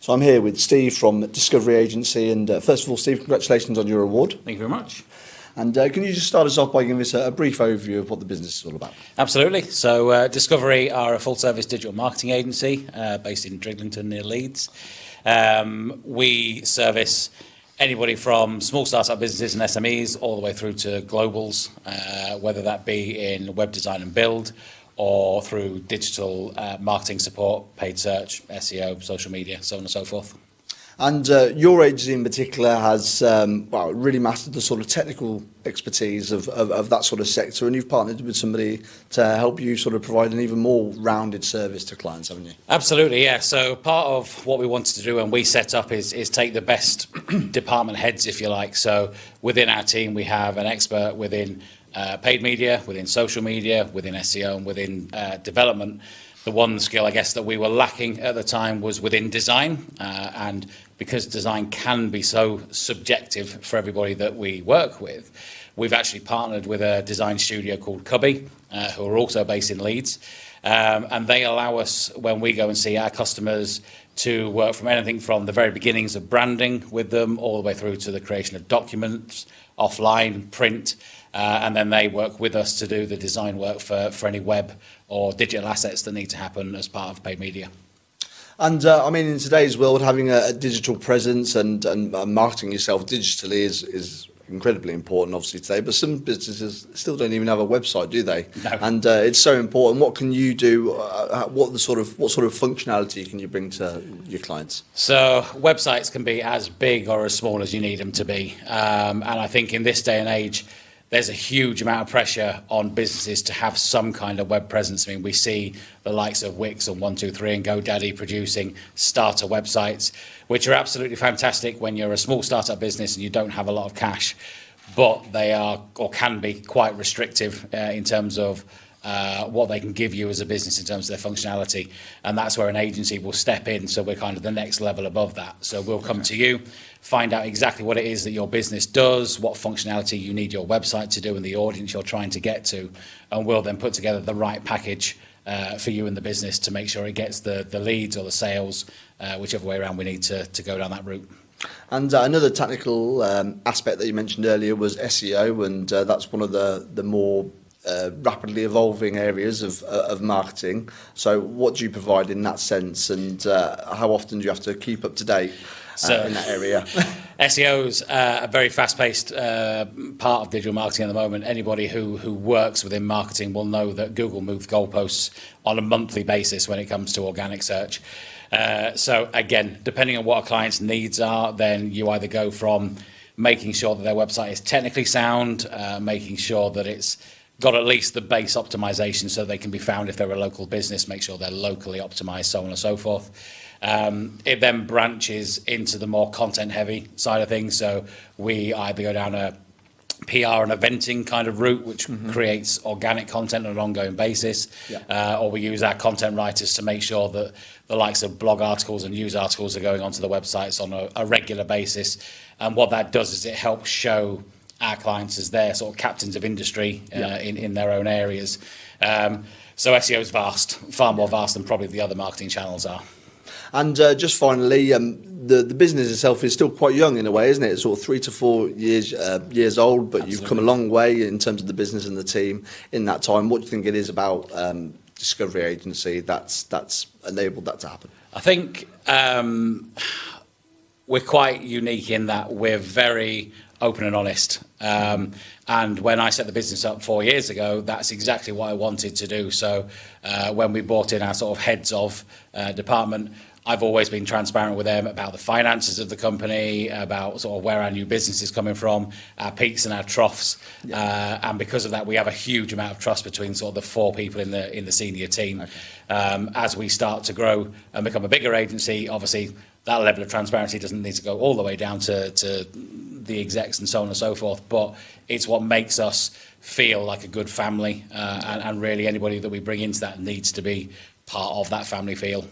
So I'm here with Steve from Discovery Agency, and first of all, Steve, congratulations on your award. Thank you very much. And can you just start us off by giving us a brief overview of what the business is all about? Absolutely. So Discovery are a full-service digital marketing agency based in Driglington near Leeds. We service anybody from small startup businesses and SMEs all the way through to globals, whether that be in web design and build or through digital marketing support, paid search, SEO, social media, so on and so forth. And your agency in particular has really mastered the sort of technical expertise of that sort of sector, and you've partnered with somebody to help you sort of provide an even more rounded service to clients, haven't you? Absolutely, yeah. So part of what we wanted to do when we set up is take the best department heads, if you like. So within our team, we have an expert within paid media, within social media, within SEO, and within development. The one skill, I guess, that we were lacking at the time was within design, and because design can be so subjective for everybody that we work with, we've actually partnered with a design studio called Cubby, who are also based in Leeds, and they allow us, when we go and see our customers, to work from anything from the very beginnings of branding with them all the way through to the creation of documents, offline, print, and then they work with us to do the design work for any web or digital assets that need to happen as part of paid media. And I mean, in today's world, having a digital presence and marketing yourself digitally is incredibly important, obviously, today. But some businesses still don't even have a website, do they? No. And it's so important. What can you do? What sort of functionality can you bring to your clients? So websites can be as big or as small as you need them to be. And I think in this day and age, there's a huge amount of pressure on businesses to have some kind of web presence. I mean, we see the likes of Wix and 123 and GoDaddy producing starter websites, which are absolutely fantastic when you're a small startup business and you don't have a lot of cash, but they are or can be quite restrictive in terms of what they can give you as a business in terms of their functionality, and that's where an agency will step in. So we're kind of the next level above that. So we'll come to you, find out exactly what it is that your business does, what functionality you need your website to do and the audience you're trying to get to, and we'll then put together the right package for you and the business to make sure it gets the leads or the sales, whichever way around we need to go down that route. And another technical aspect that you mentioned earlier was SEO, and that's one of the more rapidly evolving areas of marketing. So what do you provide in that sense, and how often do you have to keep up to date in that area? SEO's a very fast-paced part of digital marketing at the moment. Anybody who works within marketing will know that Google moves goalposts on a monthly basis when it comes to organic search. So again, depending on what a client's needs are, then you either go from making sure that their website is technically sound, making sure that it's got at least the base optimization so they can be found if they're a local business, make sure they're locally optimized, so on and so forth. It then branches into the more content heavy side of things. So we either go down a PR and eventing kind of route, which creates organic content on an ongoing basis, or we use our content writers to make sure that the likes of blog articles and news articles are going onto the websites on a regular basis. And what that does is it helps show our clients as their sort of captains of industry in their own areas. So SEO is vast, far more vast than probably the other marketing channels are. And just finally, the business itself is still quite young in a way, isn't it? It's sort of 3 to 4 years old, but Absolutely. You've come a long way in terms of the business and the team in that time. What do you think it is about Discovery Agency that's enabled that to happen? I think we're quite unique in that we're very open and honest. And when I set the business up 4 years ago, that's exactly what I wanted to do. So when we brought in our sort of heads of department, I've always been transparent with them about the finances of the company, about sort of where our new business is coming from, our peaks and our troughs. And because of that, we have a huge amount of trust between sort of the 4 people in the senior team. Okay. As we start to grow and become a bigger agency, obviously that level of transparency doesn't need to go all the way down to the execs and so on and so forth, but it's what makes us feel like a good family, and really anybody that we bring into that needs to be part of that family feel.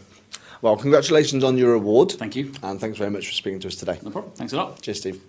Well, congratulations on your award. Thank you. And thanks very much for speaking to us today. No problem. Thanks a lot. Cheers, Steve.